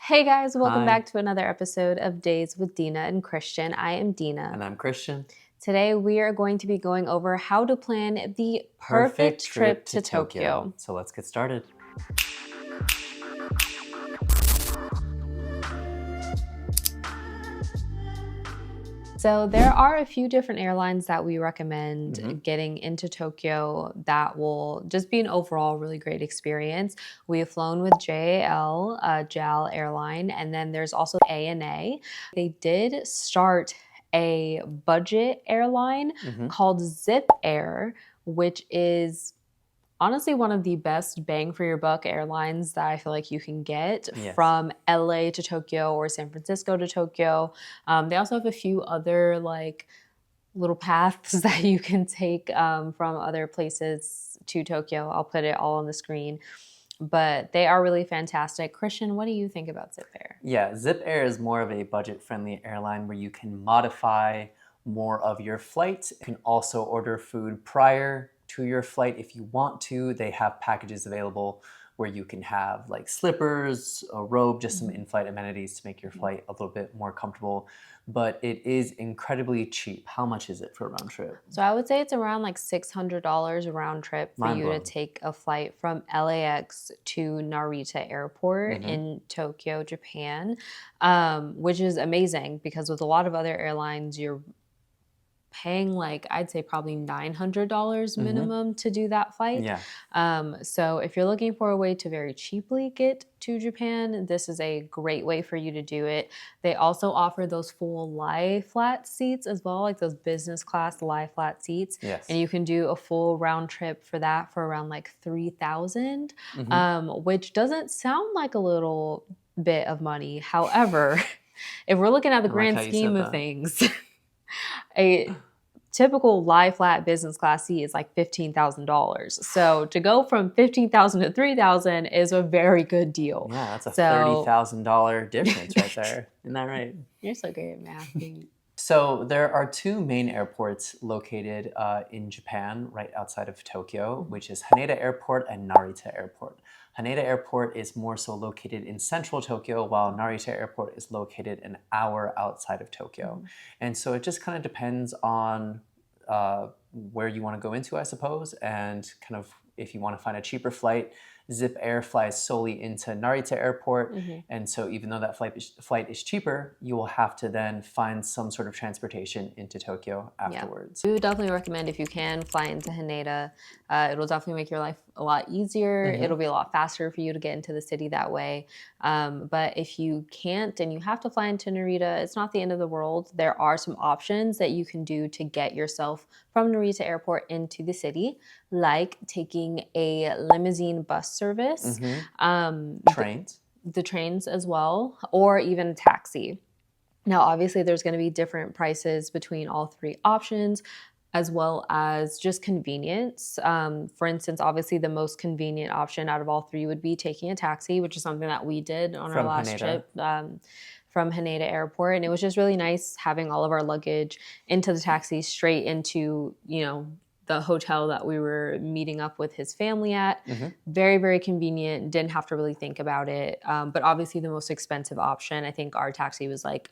Hey guys, welcome Hi, back to another episode of Days with Dina and Christian. I am Dina. and I'm Christian. Today we are going to be going over how to plan the Perfect perfect trip trip to to Tokyo. Tokyo. So let's get started. So there are a few different airlines that we recommend Mhm. getting into Tokyo that will just be an overall really great experience. We have flown with JAL, JAL airline, and then there's also ANA. They did start a budget airline Mhm. called Zip Air, which is honestly one of the best bang for your buck airlines that I feel like you can get Yes. from LA to Tokyo or San Francisco to Tokyo. They also have a few other like little paths that you can take from other places to Tokyo. I'll put it all on the screen. But they are really fantastic. Christian, what do you think about Zip Air? Yeah, Zip Air is more of a budget-friendly airline where you can modify more of your flight. You can also order food prior to your flight if you want to. They have packages available where you can have like slippers, a robe, just some in-flight amenities to make your flight a little bit more comfortable. But it is incredibly cheap. How much is it for a round trip? So I would say it's around like $600 round trip for Mind you to blown. take a flight from LAX to Narita Airport Hmm. in Tokyo, Japan, which is amazing because with a lot of other airlines, you're paying like I'd say probably $900 Hmm. minimum to do that flight. Yeah. So if you're looking for a way to very cheaply get to Japan, this is a great way for you to do it. They also offer those full lie flat seats as well, like those business class lie flat seats, and Yes. you can do a full round trip for that for around like 3,000, Hmm. which doesn't sound like a little bit of money. However, if we're looking at the I like grand how you scheme said of that. things, a typical lie flat business class seat is like $15,000. So to go from 15,000 to 3,000 is a very good deal. Yeah, that's a So $30,000 difference right there. Isn't that right? you're so great at math. So there are two main airports located in Japan, right outside of Tokyo, which is Haneda Airport and Narita Airport. Haneda Airport is more so located in central Tokyo, while Narita Airport is located an hour outside of Tokyo. And so it just kind of depends on where you want to go into, I suppose, and kind of if you want to find a cheaper flight. Zip Air flies solely into Narita Airport, Mm-hmm. and so even though that flight is cheaper, you will have to then find some sort of transportation into Tokyo Yeah. afterwards. We would definitely recommend if you can fly into Haneda. It'll definitely make your life a lot easier. It'll be a lot faster for you to get into the city that way. But if you can't and you have to fly into Narita, it's not the end of the world. There are some options that you can do to get yourself from Narita Airport into the city, like taking a limousine bus service, Trains. the trains as well, or even a taxi. Now, obviously, there's going to be different prices between all three options, as well as just convenience. For instance, obviously, the most convenient option out of all three would be taking a taxi, which is something that we did on our From last Haneda. trip from Haneda Airport. And it was just really nice having all of our luggage into the taxi straight into, the hotel that we were meeting up with his family at. Very, very convenient. Didn't have to really think about it. But obviously, the most expensive option, I think our taxi was like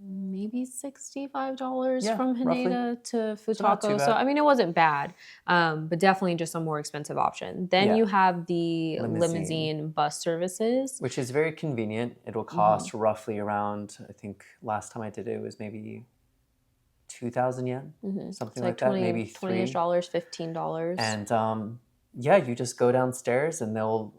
maybe $65 Yeah, from roughly. Haneda to So not too Futako. So, bad. I mean, it wasn't bad, but definitely just a more expensive option. Then Yeah, you have the limousine, limousine bus services. which is very convenient. It'll cost roughly around, I think last time I did it was maybe 2,000 yen, It's something like like that, 20, maybe $20-ish, three. $15. And yeah, you just go downstairs, and they'll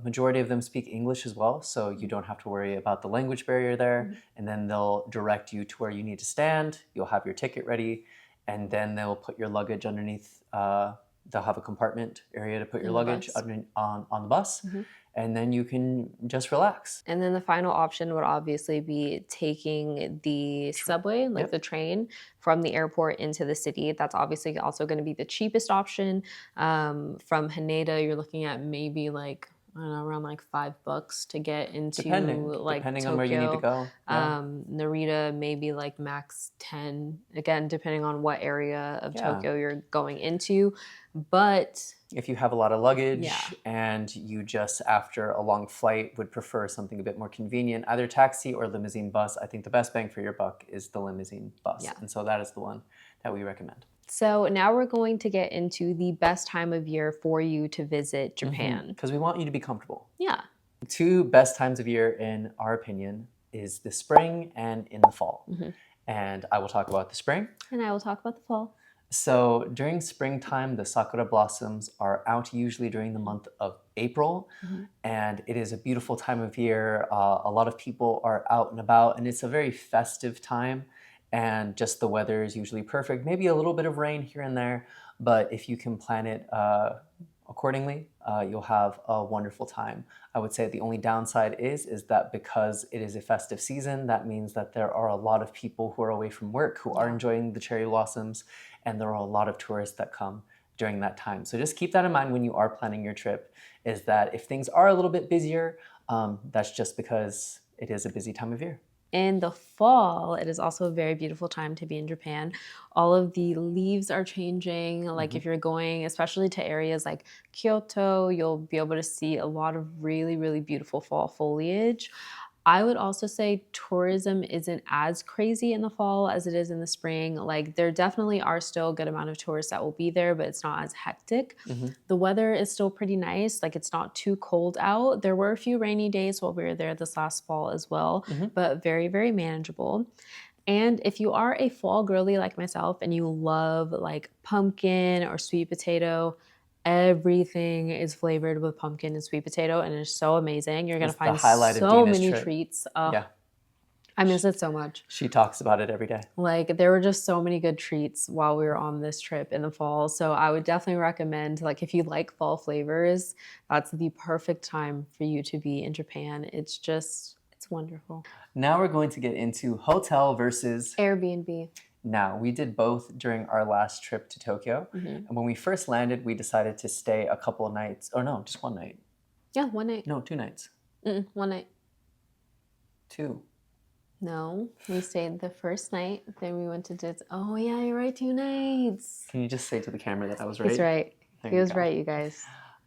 majority of them speak English as well, so you don't have to worry about the language barrier there. And then they'll direct you to where you need to stand. You'll have your ticket ready, and then they'll put your luggage underneath. They'll have a compartment area to put your In the luggage bus. on the bus, and then you can just relax. And then the final option would obviously be taking the subway, like the Yep. train, from the airport into the city. That's obviously also going to be the cheapest option. From Haneda, you're looking at maybe like I don't know, around like $5 to get into Depending on where you need to Tokyo. go. Yeah. Narita maybe like max 10. Again, depending on what area of Yeah. Tokyo you're going into. But if you have a lot of luggage Yeah. and you just after a long flight would prefer something a bit more convenient, either taxi or limousine bus, I think the best bang for your buck is the limousine bus. Yeah. And so that is the one that we recommend. So now we're going to get into the best time of year for you to visit Japan. Because we want you to be comfortable. Yeah. The two best times of year, in our opinion, is the spring and in the fall. And I will talk about the spring. And I will talk about the fall. So during springtime, the sakura blossoms are out usually during the month of April. And it is a beautiful time of year. A lot of people are out and about, and it's a very festive time. And just the weather is usually perfect. Maybe a little bit of rain here and there, but if you can plan it accordingly, you'll have a wonderful time. I would say the only downside is that because it is a festive season, that means that there are a lot of people who are away from work who are enjoying the cherry blossoms, and there are a lot of tourists that come during that time. So just keep that in mind when you are planning your trip, is that if things are a little bit busier, that's just because it is a busy time of year. In the fall, it is also a very beautiful time to be in Japan. All of the leaves are changing. Like if you're going, especially to areas like Kyoto, you'll be able to see a lot of really, really beautiful fall foliage. I would also say tourism isn't as crazy in the fall as it is in the spring. Like there definitely are still a good amount of tourists that will be there, but it's not as hectic. The weather is still pretty nice. Like it's not too cold out. There were a few rainy days while we were there this last fall as well, but very, very manageable. And if you are a fall girly like myself and you love like pumpkin or sweet potato, everything is flavored with pumpkin and sweet potato, and it's so amazing. You're going to find so many treats. Yeah. I miss it so much. She talks about it every day. Like there were just so many good treats while we were on this trip in the fall. So I would definitely recommend, like if you like fall flavors, that's the perfect time for you to be in Japan. It's wonderful. Now we're going to get into hotel versus Airbnb. Now, we did both during our last trip to Tokyo. And when we first landed, we decided to stay a couple of nights. Oh, no, just one night. Yeah, one night. No, 2 nights. 1 night. 2. No, we stayed the first night. Then we went to Oh, yeah, you're right. 2 nights. Can you just say to the camera that I was right? He's right. He was right, you guys.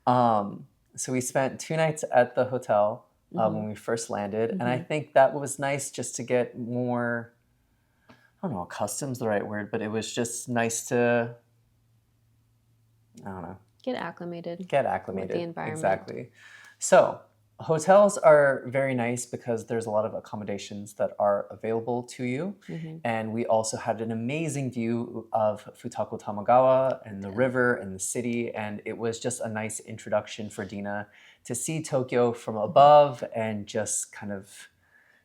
So we spent 2 nights at the hotel when we first landed. And I think that was nice just to get more... I don't know, accustomed's the right word, but it was just nice to, I don't know. Get acclimated. With the environment. Exactly. So hotels are very nice because there's a lot of accommodations that are available to you. And we also had an amazing view of Futako Tamagawa and the river and the city. And it was just a nice introduction for Dina to see Tokyo from above and just kind of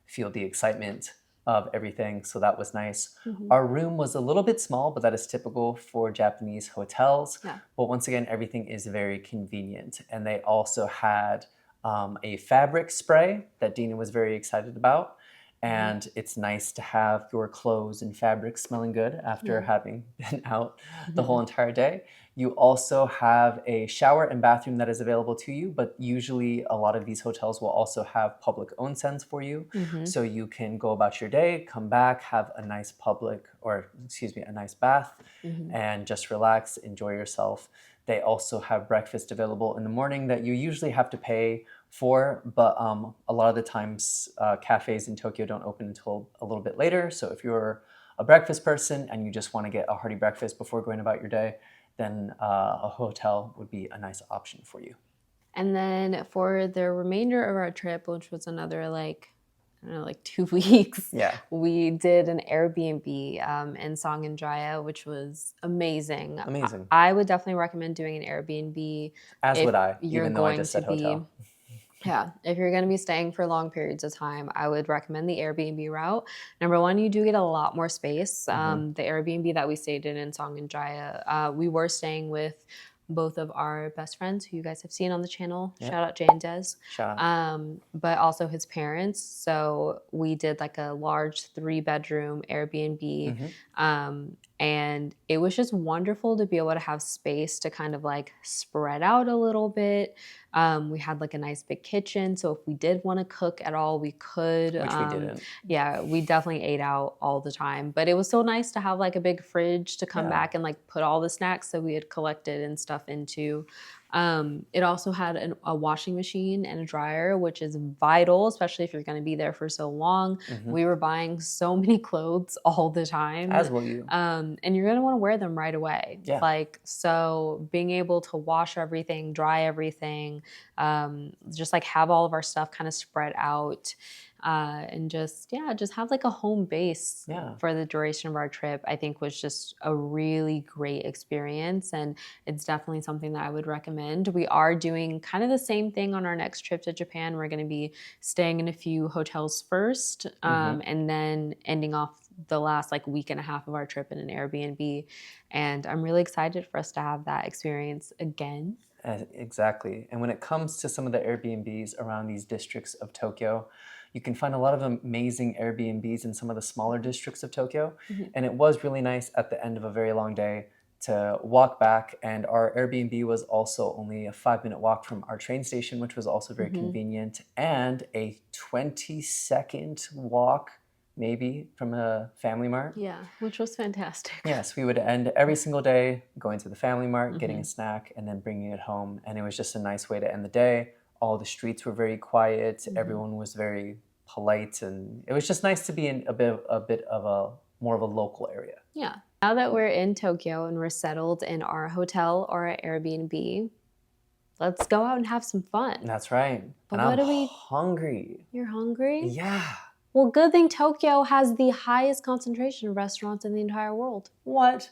feel the excitement of everything, so that was nice. Our room was a little bit small, but that is typical for Japanese hotels. But once again, everything is very convenient. And they also had a fabric spray that Dina was very excited about. And it's nice to have your clothes and fabric smelling good after having been out the whole entire day. You also have a shower and bathroom that is available to you, but usually a lot of these hotels will also have public onsens for you. So you can go about your day, come back, have a nice a nice bath, and just relax, enjoy yourself. They also have breakfast available in the morning that you usually have to pay for, but a lot of the times cafes in Tokyo don't open until a little bit later. So if you're a breakfast person and you just want to get a hearty breakfast before going about your day, then a hotel would be a nice option for you. And then for the remainder of our trip, which was another like 2 weeks. We did an Airbnb in Songenjaya, which was amazing. I would definitely recommend doing an Airbnb. As would I, even though I just said hotel. Yeah, if you're going to be staying for long periods of time, I would recommend the Airbnb route. Number one, you do get a lot more space. The Airbnb that we stayed in Songenjaya, we were staying with both of our best friends who you guys have seen on the channel. Shout out Jay and Des. But also his parents. So we did like a large 3-bedroom Airbnb. And it was just wonderful to be able to have space to kind of like spread out a little bit. We had like a nice big kitchen, so if we did want to cook at all, we could. Which we didn't. Yeah, we definitely ate out all the time, but it was so nice to have like a big fridge to come back and like put all the snacks that we had collected and stuff into. It also had a washing machine and a dryer, which is vital, especially if you're going to be there for so long. We were buying so many clothes all the time. As will you. And you're going to want to wear them right away. Yeah. Like, so being able to wash everything, dry everything, just like have all of our stuff kind of spread out. And just have like a home base for the duration of our trip, I think was just a really great experience. And it's definitely something that I would recommend. We are doing kind of the same thing on our next trip to Japan. We're going to be staying in a few hotels first, and then ending off the last like week and a half of our trip in an Airbnb. And I'm really excited for us to have that experience again. Exactly. And when it comes to some of the Airbnbs around these districts of Tokyo, you can find a lot of amazing Airbnbs in some of the smaller districts of Tokyo. And it was really nice at the end of a very long day to walk back. And our Airbnb was also only a 5-minute walk from our train station, which was also very convenient, and a 20-second walk maybe from a FamilyMart. Yeah, which was fantastic. Yes, we would end every single day going to the FamilyMart, getting a snack, and then bringing it home. And it was just a nice way to end the day. All the streets were very quiet. Everyone was very polite, and it was just nice to be in a bit of a more of a local area. Yeah. Now that we're in Tokyo and we're settled in our hotel or our Airbnb, let's go out and have some fun. That's right. But and what I'm are we? hungry. You're hungry? Yeah. Well, good thing Tokyo has the highest concentration of restaurants in the entire world. What?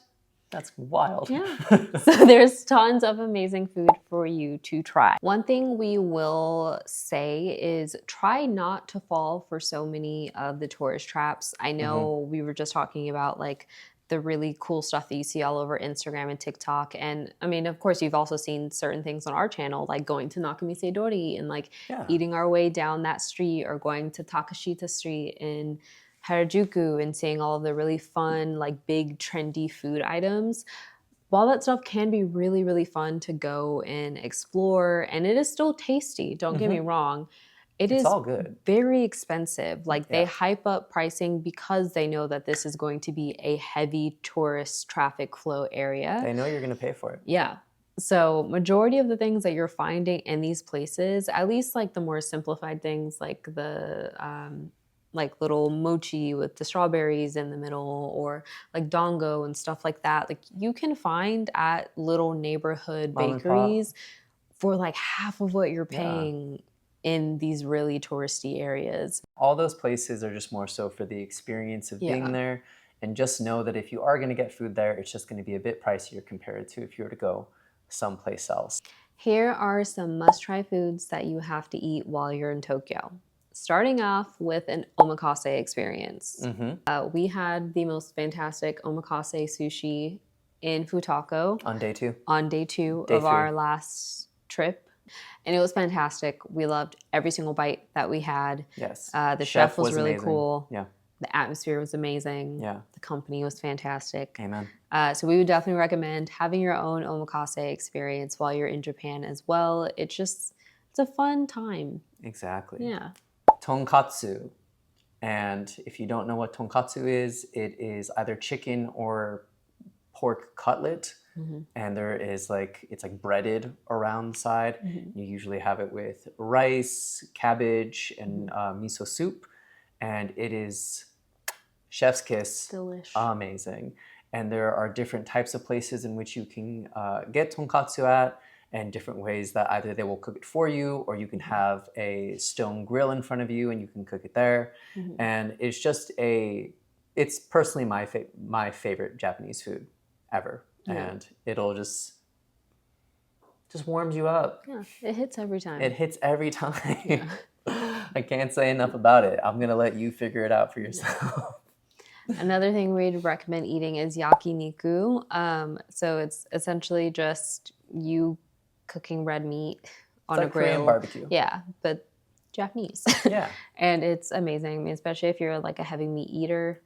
That's wild. Yeah. So there's tons of amazing food for you to try. One thing we will say is try not to fall for so many of the tourist traps. I know we were just talking about like the really cool stuff that you see all over Instagram and TikTok. And I mean, of course, you've also seen certain things on our channel, like going to Nakamise Dori and like eating our way down that street, or going to Takashita Street in Harajuku and seeing all of the really fun, like big trendy food items. While that stuff can be really, really fun to go and explore, and it is still tasty, don't get me wrong, it's all good. Very expensive. Like they hype up pricing because they know that this is going to be a heavy tourist traffic flow area. They know you're going to pay for it. Yeah. So majority of the things that you're finding in these places, at least like the more simplified things, like the like little mochi with the strawberries in the middle, or like dango and stuff like that, like you can find at little neighborhood bakeries for like half of what you're paying in these really touristy areas. All those places are just more so for the experience of being there. And just know that if you are going to get food there, it's just going to be a bit pricier compared to if you were to go someplace else. Here are some must-try foods that you have to eat while you're in Tokyo. Starting off with an omakase experience. We had the most fantastic omakase sushi in Futako. On day two. On day two of our last trip. And it was fantastic. We loved every single bite that we had. Yes. The chef was really amazing. Cool. Yeah. The atmosphere was amazing. Yeah. The company was fantastic. Amen. So we would definitely recommend having your own omakase experience while you're in Japan as well. It's a fun time. Exactly. Yeah. Tonkatsu. And if you don't know what tonkatsu is, it is either chicken or pork cutlet. And there is it's like breaded around the side. You usually have it with rice, cabbage, and miso soup. And it is chef's kiss. Delish. Amazing. And there are different types of places in which you can get tonkatsu at, and different ways that either they will cook it for you, or you can have a stone grill in front of you and you can cook it there. And it's just it's personally my favorite Japanese food ever. And it'll just warms you up. Yeah, it hits every time. It hits every time. I can't say enough about it. I'm going to let you figure it out for yourself. Another thing we'd recommend eating is yakiniku. So it's essentially just you cooking red meat on a grill. Korean barbecue. Yeah, but Japanese. Yeah. And it's amazing, especially if you're like a heavy meat eater.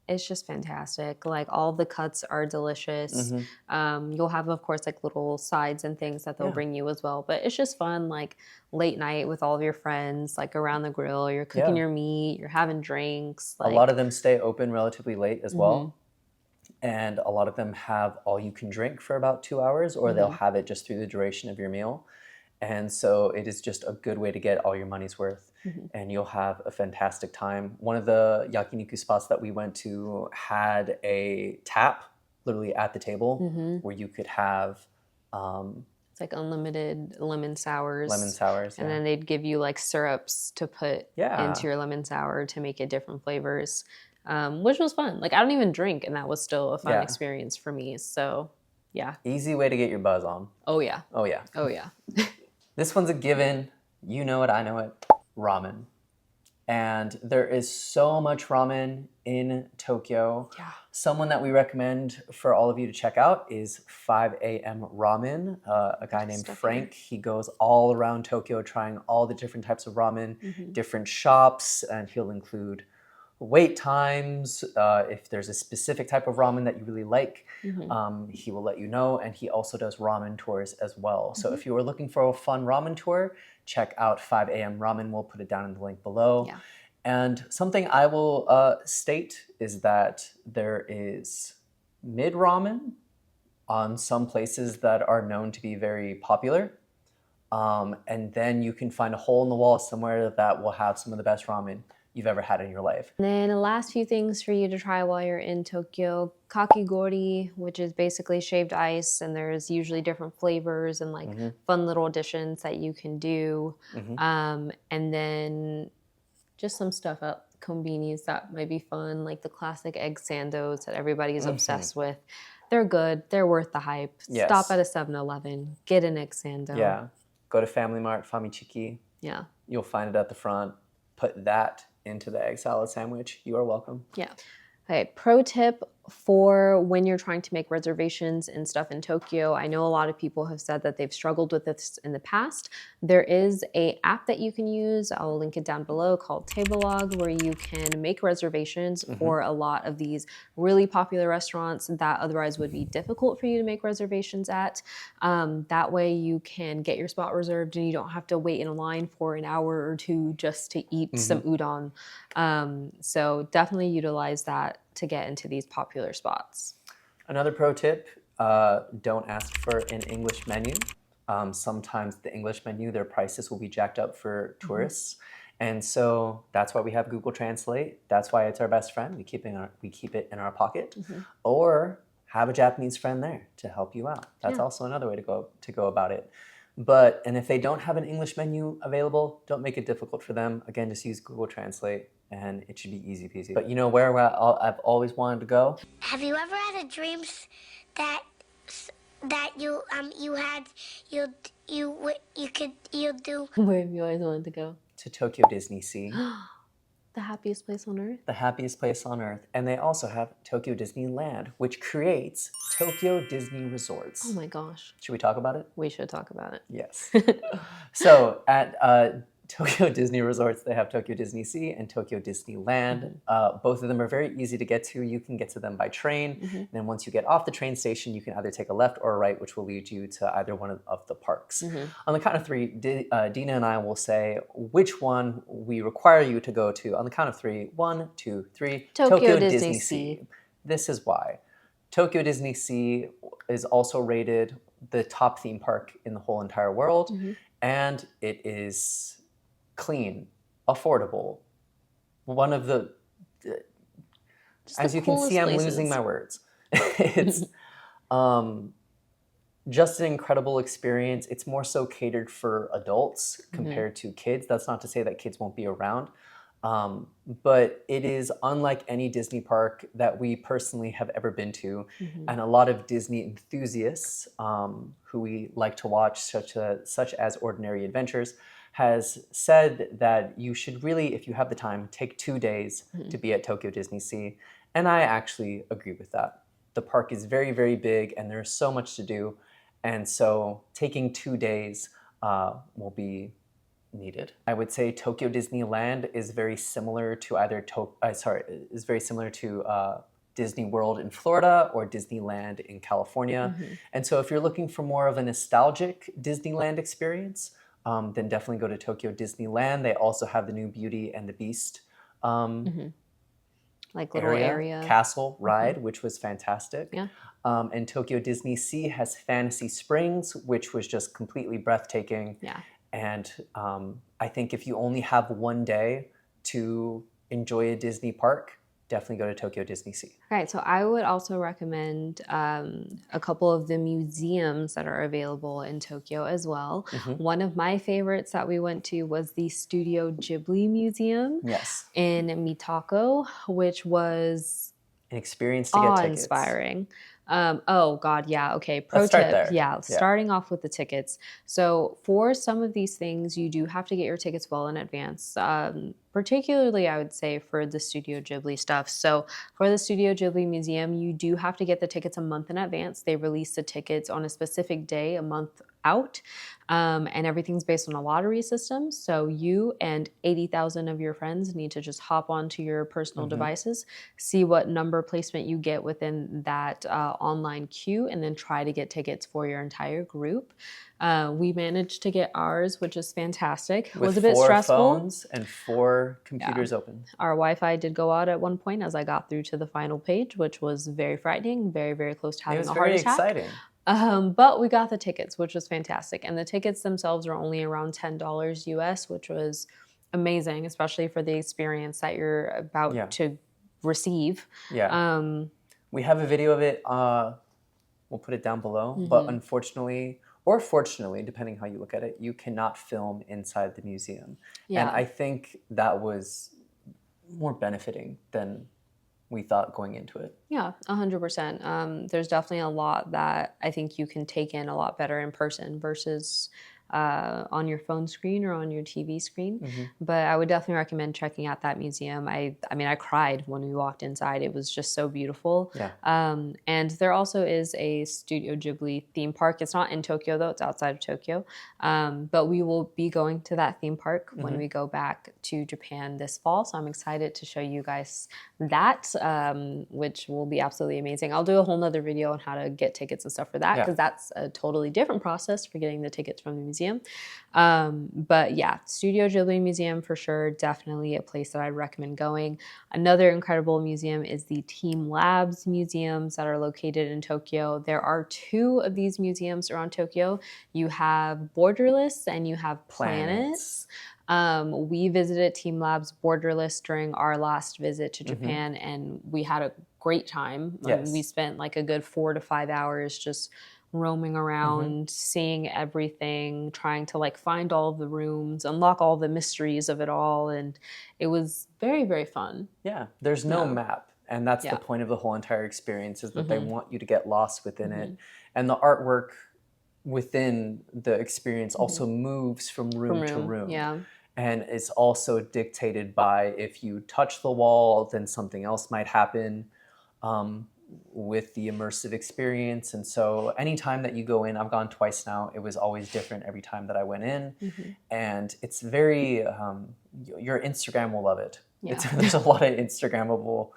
It's just fantastic. Like all the cuts are delicious. You'll have, of course, like little sides and things that they'll Yeah. bring you as well. But it's just fun, like late night with all of your friends, like around the grill. You're cooking Yeah. your meat. You're having drinks. A Like, lot of them stay open relatively late as well. And a lot of them have all you can drink for about 2 hours, or they'll have it just through the duration of your meal. And so it is just a good way to get all your money's worth, and you'll have a fantastic time. One of the yakiniku spots that we went to had a tap literally at the table where you could have it's like unlimited lemon sours. lemon sours. And Yeah. then they'd give you like syrups to put Yeah. into your lemon sour to make it different flavors, which was fun. Like I don't even drink, and that was still a fun Yeah. experience for me. So yeah. Easy way to get your buzz on. Oh yeah. Oh, yeah. Oh yeah. This one's a given. You know it, I know it. Ramen. And there is so much ramen in Tokyo. Yeah. Someone that we recommend for all of you to check out is 5 a.m. Ramen, a guy named Frank. He goes all around Tokyo trying all the different types of ramen, different shops, and he'll include wait times. If there's a specific type of ramen that you really like, he will let you know. And he also does ramen tours as well. So if you are looking for a fun ramen tour, check out 5 a.m. Ramen. We'll put it down in the link below. Yeah. And something I will state is that there is mid ramen on some places that are known to be very popular. And then you can find a hole in the wall somewhere that will have some of the best ramen you've ever had in your life. And then the last few things for you to try while you're in Tokyo: kakigori, which is basically shaved ice, and there's usually different flavors and like fun little additions that you can do. And then just some stuff at konbinis that might be fun, like the classic egg sandos that everybody is obsessed with. They're good. They're worth the hype. Yes. Stop at a 7-Eleven. Get an egg sando. Yeah. Go to FamilyMart, Famichiki. Yeah. You'll find it at the front. Put that into the egg salad sandwich. You are welcome. Yeah. Okay, pro tip for when you're trying to make reservations and stuff in Tokyo. I know a lot of people have said that they've struggled with this in the past. There is an app that you can use. I'll link it down below, called Tabelog, where you can make reservations for a lot of these really popular restaurants that otherwise would be difficult for you to make reservations at. That way you can get your spot reserved and you don't have to wait in a line for an hour or two just to eat some udon. So definitely utilize that to get into these popular spots. Another pro tip, don't ask for an English menu. Sometimes the English menu, their prices will be jacked up for tourists. And so that's why we have Google Translate. That's why it's our best friend. We keep it in our pocket. Or have a Japanese friend there to help you out. That's also another way to go about it. And if they don't have an English menu available, don't make it difficult for them. Again, just use Google Translate and it should be easy peasy. But you know where I've always wanted to go? Have you ever had a dream that you could do? Where have you always wanted to go? To Tokyo Disney Sea. The happiest place on earth? The happiest place on earth. And they also have Tokyo Disneyland, which creates Tokyo Disney Resorts. Oh my gosh. Should we talk about it? We should talk about it. Yes. So at Tokyo Disney Resorts, they have Tokyo Disney Sea and Tokyo Disneyland. Both of them are very easy to get to. You can get to them by train. And then once you get off the train station, you can either take a left or a right, which will lead you to either one of the parks. On the count of three, Dina and I will say which one we require you to go to. On the count of three, 1, 2, 3. Tokyo Disney Sea. This is why. Tokyo Disney Sea is also rated the top theme park in the whole entire world. And it is clean, affordable. One of the, as you can see, I'm losing my words. It's just an incredible experience. It's more so catered for adults compared to kids. That's not to say that kids won't be around. But it is unlike any Disney park that we personally have ever been to. And a lot of Disney enthusiasts who we like to watch, such as Ordinary Adventures, has said that you should really, if you have the time, take 2 days to be at Tokyo Disney Sea. And I actually agree with that. The park is very, very big and there's so much to do. And so taking 2 days will be needed. I would say Tokyo Disneyland is very similar to Disney World in Florida or Disneyland in California. And so if you're looking for more of a nostalgic Disneyland experience, then definitely go to Tokyo Disneyland. They also have the new Beauty and the Beast like little area. castle ride, which was fantastic. Yeah. And Tokyo Disney Sea has Fantasy Springs, which was just completely breathtaking. Yeah. And I think if you only have one day to enjoy a Disney park, definitely go to Tokyo Disney Sea. Right. So I would also recommend a couple of the museums that are available in Tokyo as well. One of my favorites that we went to was the Studio Ghibli Museum in Mitako, which was an experience to get tickets. Awe-inspiring. Oh God, yeah. Okay. Let's start there. Yeah, starting off with the tickets. So for some of these things, you do have to get your tickets well in advance. Particularly, I would say for the Studio Ghibli stuff. So for the Studio Ghibli Museum, you do have to get the tickets a month in advance. They release the tickets on a specific day, a month out, and everything's based on a lottery system. So you and 80,000 of your friends need to just hop onto your personal devices, see what number placement you get within that online queue, and then try to get tickets for your entire group. We managed to get ours, which is fantastic. It was a bit stressful. 4 phones and 4 computers open. Our Wi-Fi did go out at one point as I got through to the final page, which was very frightening, very, very close to having a heart attack. It was very exciting. But we got the tickets, which was fantastic. And the tickets themselves are only around $10 US, which was amazing, especially for the experience that you're about to receive. We have a video of it. We'll put it down below. But unfortunately, or fortunately, depending how you look at it, you cannot film inside the museum. And I think that was more benefiting than we thought going into it. Yeah, 100%. There's definitely a lot that I think you can take in a lot better in person versus on your phone screen or on your TV screen. But I would definitely recommend checking out that museum. I mean, I cried when we walked inside. It was just so beautiful. And there also is a Studio Ghibli theme park. It's not in Tokyo, though. It's outside of Tokyo. But we will be going to that theme park when we go back to Japan this fall. So I'm excited to show you guys that, which will be absolutely amazing. I'll do a whole nother video on how to get tickets and stuff for that, because that's a totally different process for getting the tickets from the museum. But yeah, Studio Ghibli Museum for sure, definitely a place that I'd recommend going. Another incredible museum is the Team Labs museums that are located in Tokyo. There are 2 of these museums around Tokyo. You have Borderless and you have Planets. We visited Team Labs Borderless during our last visit to Japan, and we had a great time. We spent like a good 4 to 5 hours just roaming around, seeing everything, trying to like find all of the rooms, unlock all the mysteries of it all. And it was very, very fun. Yeah, there's no map. And that's the point of the whole entire experience, is that they want you to get lost within it. And the artwork within the experience also moves from room to room. And it's also dictated by, if you touch the wall, then something else might happen. With the immersive experience. And so anytime that you go in, I've gone twice now, it was always different every time that I went in. And it's very, your Instagram will love it. There's a lot of Instagrammable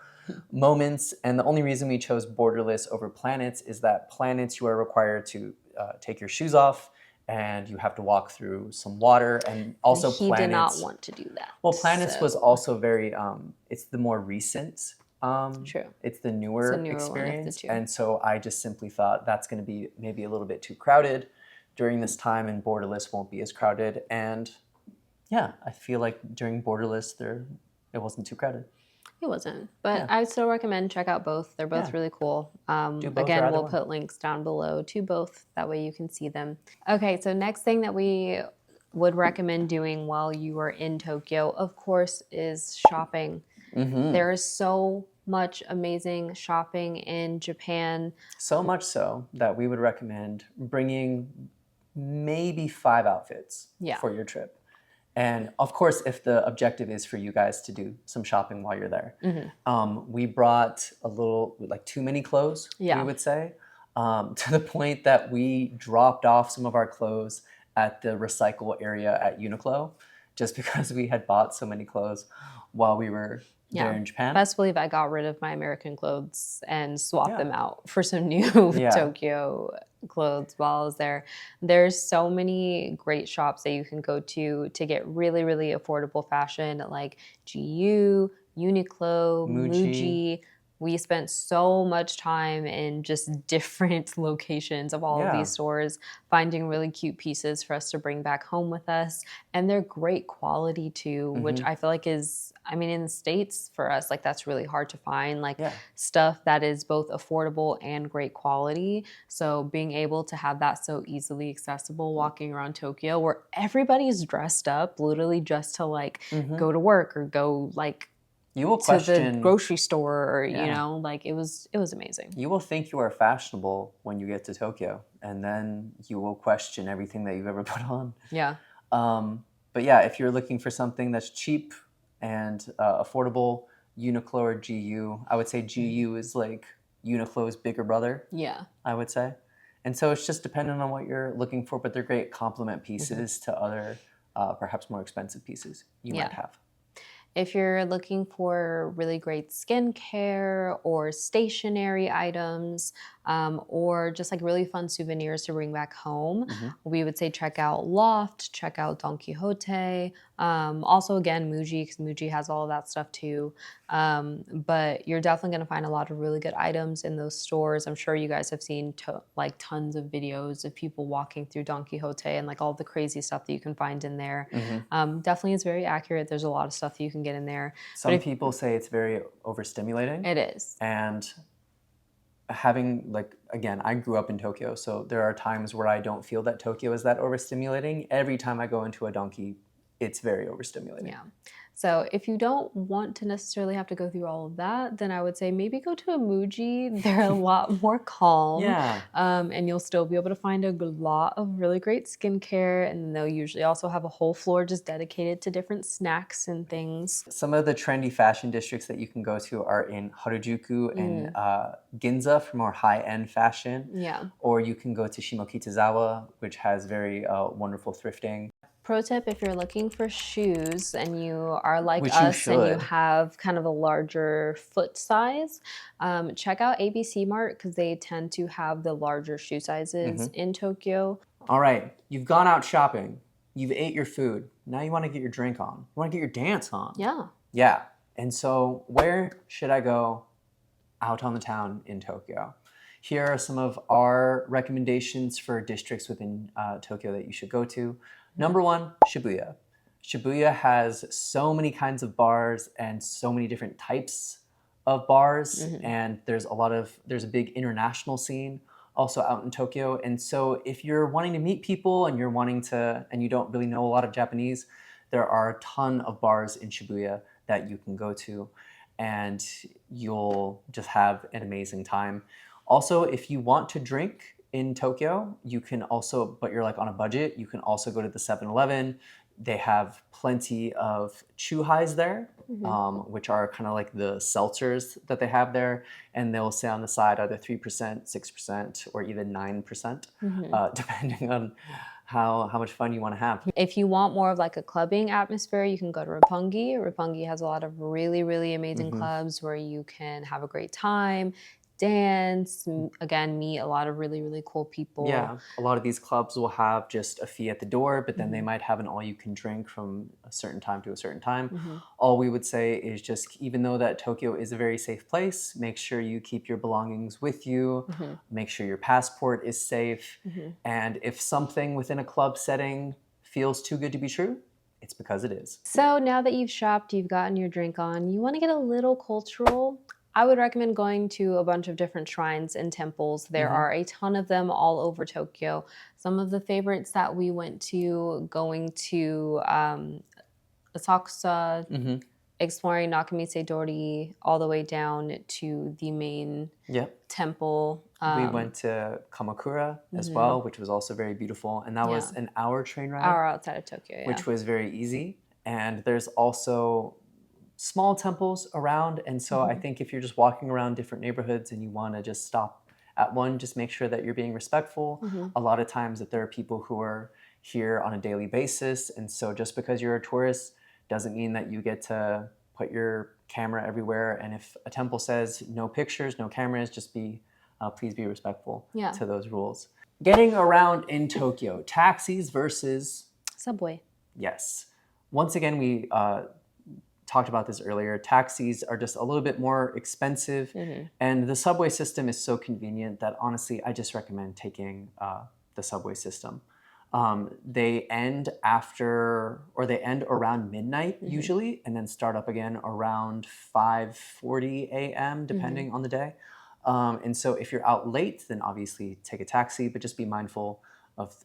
moments. And the only reason we chose Borderless over Planets is that Planets, you are required to take your shoes off, and you have to walk through some water. And also he Planets, did not want to do that. Well, Planets was also very, it's the more recent. True. It's the newer experience. And so I just simply thought that's going to be maybe a little bit too crowded during this time, and Borderless won't be as crowded. And yeah, I feel like during Borderless, it wasn't too crowded. It wasn't. But I still recommend check out both. They're both really cool. Again, we'll put links down below to both. That way you can see them. Okay, so next thing that we would recommend doing while you are in Tokyo, of course, is shopping. There is so much amazing shopping in Japan. So much so that we would recommend bringing maybe 5 outfits for your trip. And of course, if the objective is for you guys to do some shopping while you're there. We brought a little, like too many clothes, we would say, to the point that we dropped off some of our clothes at the recycle area at Uniqlo, just because we had bought so many clothes while we were there in Japan. Best believe I got rid of my American clothes and swapped them out for some new Tokyo clothes while I was there. There's so many great shops that you can go to get really, really affordable fashion, like GU, Uniqlo, Muji. We spent so much time in just different locations of all of these stores, finding really cute pieces for us to bring back home with us. And they're great quality too, which I feel like is, I mean, in the States for us, like that's really hard to find, like stuff that is both affordable and great quality. So being able to have that so easily accessible walking around Tokyo where everybody's dressed up, literally just to like go to work or go like you will to the grocery store, or you know, like it was amazing. You will think you are fashionable when you get to Tokyo, and then you will question everything that you've ever put on. Yeah. But yeah, if you're looking for something that's cheap and affordable, Uniqlo or GU, I would say GU is like Uniqlo's bigger brother. Yeah. I would say. And so it's just dependent on what you're looking for, but they're great complement pieces to other, perhaps more expensive pieces you might have. If you're looking for really great skincare or stationery items, or just like really fun souvenirs to bring back home, we would say check out Loft, check out Don Quixote. Also, again, Muji, because Muji has all of that stuff too. But you're definitely going to find a lot of really good items in those stores. I'm sure you guys have seen like tons of videos of people walking through Don Quixote and like all the crazy stuff that you can find in there. Definitely is very accurate. There's a lot of stuff that you can get in there. Some people say it's very overstimulating. It is. And having, like, again, I grew up in Tokyo, so there are times where I don't feel that Tokyo is that overstimulating. Every time I go into a Donki, it's very overstimulating. Yeah. So if you don't want to necessarily have to go through all of that, then I would say maybe go to a Muji. They're a lot more calm. And you'll still be able to find a lot of really great skincare. And they'll usually also have a whole floor just dedicated to different snacks and things. Some of the trendy fashion districts that you can go to are in Harajuku and Ginza for more high-end fashion. Yeah. Or you can go to Shimokitazawa, which has very wonderful thrifting. Pro tip, if you're looking for shoes and you are like us and you have kind of a larger foot size, check out ABC Mart because they tend to have the larger shoe sizes in Tokyo. All right, you've gone out shopping. You've ate your food. Now you want to get your drink on. You want to get your dance on. Yeah. Yeah. And so where should I go out on the town in Tokyo? Here are some of our recommendations for districts within Tokyo that you should go to. Number one, Shibuya. Shibuya has so many kinds of bars and so many different types of bars. And there's a big international scene also out in Tokyo. And so if you're wanting to meet people and and you don't really know a lot of Japanese, there are a ton of bars in Shibuya that you can go to and you'll just have an amazing time. Also, if you want to drink in Tokyo, you can also, but you're like on a budget, you can also go to the 7-Eleven. They have plenty of chuhais there, which are kind of like the seltzers that they have there. And they'll say on the side either 3%, 6%, or even 9%, depending on how much fun you want to have. If you want more of like a clubbing atmosphere, you can go to Roppongi. Roppongi has a lot of really, really amazing clubs where you can have a great time, dance, again, meet a lot of really, really cool people. Yeah, a lot of these clubs will have just a fee at the door, but then they might have an all-you-can-drink from a certain time to a certain time. All we would say is just, even though that Tokyo is a very safe place, make sure you keep your belongings with you, make sure your passport is safe, and if something within a club setting feels too good to be true, it's because it is. So now that you've shopped, you've gotten your drink on, you want to get a little cultural, I would recommend going to a bunch of different shrines and temples. There are a ton of them all over Tokyo. Some of the favorites that we went to, going to Asakusa, exploring Nakamise Dori, all the way down to the main temple. We went to Kamakura as well, which was also very beautiful. And that was an hour train ride. Hour outside of Tokyo, which was very easy. And there's also small temples around, and so I think if you're just walking around different neighborhoods and you want to just stop at one, just make sure that you're being respectful. A lot of times that there are people who are here on a daily basis. And so just because you're a tourist doesn't mean that you get to put your camera everywhere. And if a temple says no pictures, no cameras, just please be respectful to those rules. Getting around in Tokyo, taxis versus subway. Yes. Once again, we talked about this earlier. Taxis are just a little bit more expensive, and the subway system is so convenient that honestly, I just recommend taking the subway system. They end around midnight usually, and then start up again around 5:40 a.m. depending on the day. And so if you're out late, then obviously take a taxi, but just be mindful of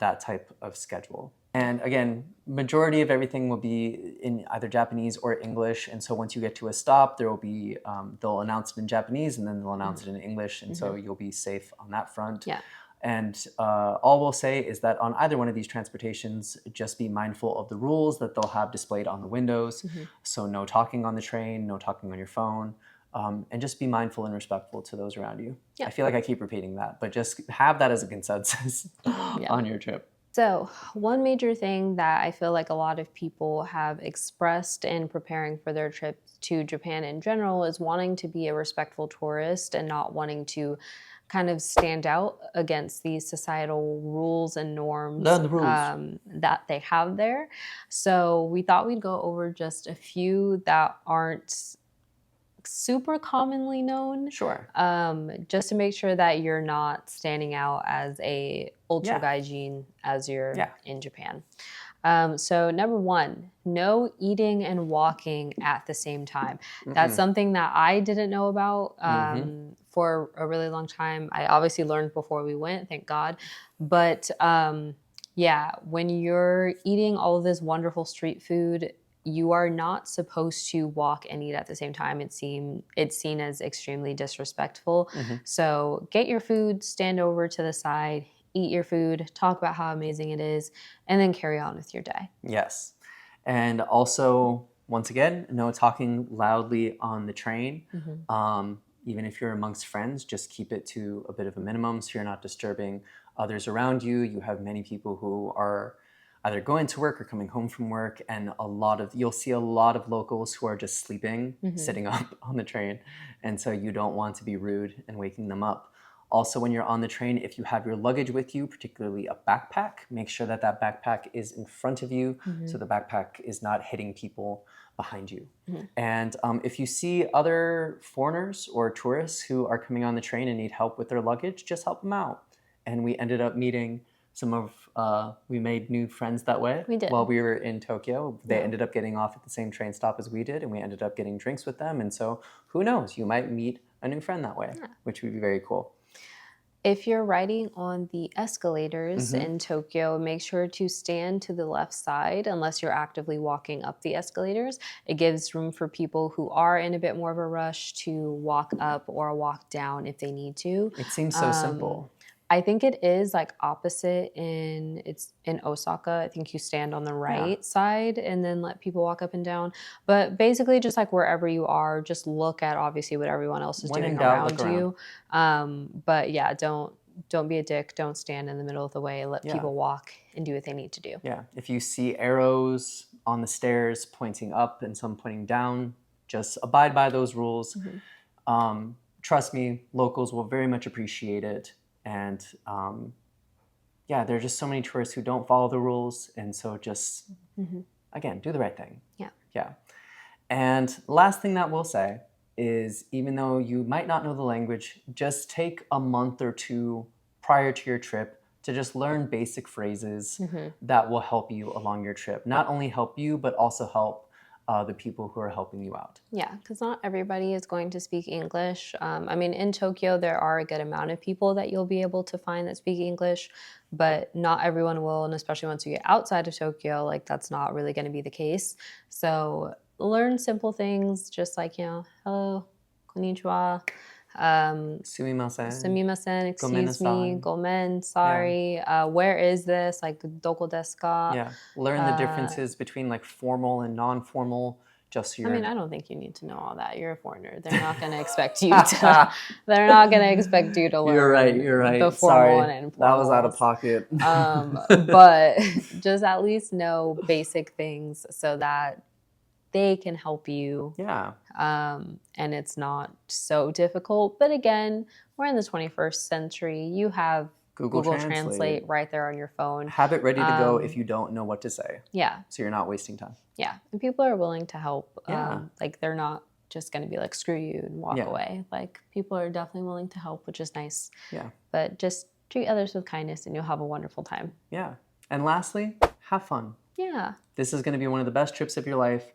that type of schedule. And again, majority of everything will be in either Japanese or English. And so once you get to a stop, there will be, they'll announce it in Japanese and then they'll announce it in English. And so you'll be safe on that front. Yeah. And all we'll say is that on either one of these transportations, just be mindful of the rules that they'll have displayed on the windows. So no talking on the train, no talking on your phone. And just be mindful and respectful to those around you. I feel like I keep repeating that, but just have that as a consensus on your trip. So one major thing that I feel like a lot of people have expressed in preparing for their trip to Japan in general is wanting to be a respectful tourist and not wanting to kind of stand out against these societal rules and norms that they have there. So we thought we'd go over just a few that aren't super commonly known. Sure. Just to make sure that you're not standing out as a ultra gaijin as you're in Japan. So number one, no eating and walking at the same time. That's something that I didn't know about for a really long time. I obviously learned before we went, thank God. But when you're eating all of this wonderful street food, you are not supposed to walk and eat at the same time. It's seen as extremely disrespectful. So get your food, stand over to the side, eat your food, talk about how amazing it is, and then carry on with your day. Yes. And also, once again, no talking loudly on the train. Even if you're amongst friends, just keep it to a bit of a minimum so you're not disturbing others around you. You have many people who are either going to work or coming home from work, and you'll see a lot of locals who are just sleeping, sitting up on the train. And so you don't want to be rude and waking them up. Also, when you're on the train, if you have your luggage with you, particularly a backpack, make sure that backpack is in front of you so the backpack is not hitting people behind you. And if you see other foreigners or tourists who are coming on the train and need help with their luggage, just help them out. And we ended up meeting we made new friends that way. We did. While we were in Tokyo. They ended up getting off at the same train stop as we did, and we ended up getting drinks with them. And so who knows, you might meet a new friend that way, which would be very cool. If you're riding on the escalators in Tokyo, make sure to stand to the left side unless you're actively walking up the escalators. It gives room for people who are in a bit more of a rush to walk up or walk down if they need to. It seems so simple. I think it is like opposite in Osaka. I think you stand on the right side and then let people walk up and down. But basically just like wherever you are, just look at obviously what everyone else is doing around you. But yeah, don't be a dick. Don't stand in the middle of the way. Let people walk and do what they need to do. Yeah. If you see arrows on the stairs pointing up and some pointing down, just abide by those rules. Trust me, locals will very much appreciate it. And there are just so many tourists who don't follow the rules. And so just, again, do the right thing. Yeah. And last thing that we'll say is even though you might not know the language, just take a month or two prior to your trip to just learn basic phrases that will help you along your trip. Not only help you, but also help the people who are helping you out. Yeah, because not everybody is going to speak English. I mean, in Tokyo, there are a good amount of people that you'll be able to find that speak English, but not everyone will. And especially once you get outside of Tokyo, like that's not really going to be the case. So learn simple things, just like, hello, konnichiwa. Sumimasen, excuse me, gomen, sorry. Where is this? Like, doko desu ka? Yeah, learn the differences between like formal and non-formal Just so I you're... mean, I don't think you need to know all that. You're a foreigner. They're not going to expect you to. They're not going to expect you to learn. You're right. You're right. The formal Sorry, and informals. that was out of pocket. But just at least know basic things so that they can help you. Yeah. And it's not so difficult. But again, we're in the 21st century. You have Google Translate right there on your phone. Have it ready to go if you don't know what to say. Yeah. So you're not wasting time. Yeah. And people are willing to help. Yeah. Like they're not just going to be like, screw you and walk Yeah. away. Like people are definitely willing to help, which is nice. Yeah. But just treat others with kindness and you'll have a wonderful time. Yeah. And lastly, have fun. Yeah. This is going to be one of the best trips of your life.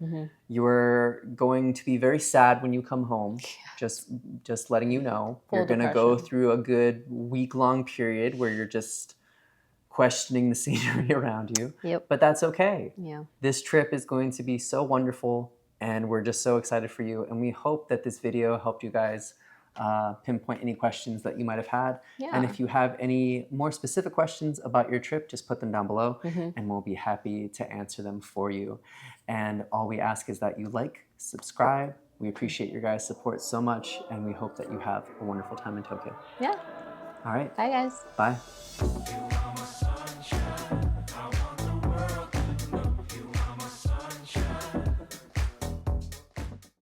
You're going to be very sad when you come home. Yes. Just letting you know. Full You're going to go depression. through a good week-long period where you're just questioning the scenery around you. Yep. But that's okay. Yeah. This trip is going to be so wonderful, and we're just so excited for you. And we hope that this video helped you guys pinpoint any questions that you might have had. Yeah. And if you have any more specific questions about your trip, just put them down below and we'll be happy to answer them for you. And all we ask is that you like, subscribe. We appreciate your guys' support so much, and we hope that you have a wonderful time in Tokyo. Yeah. All right. Bye, guys. Bye.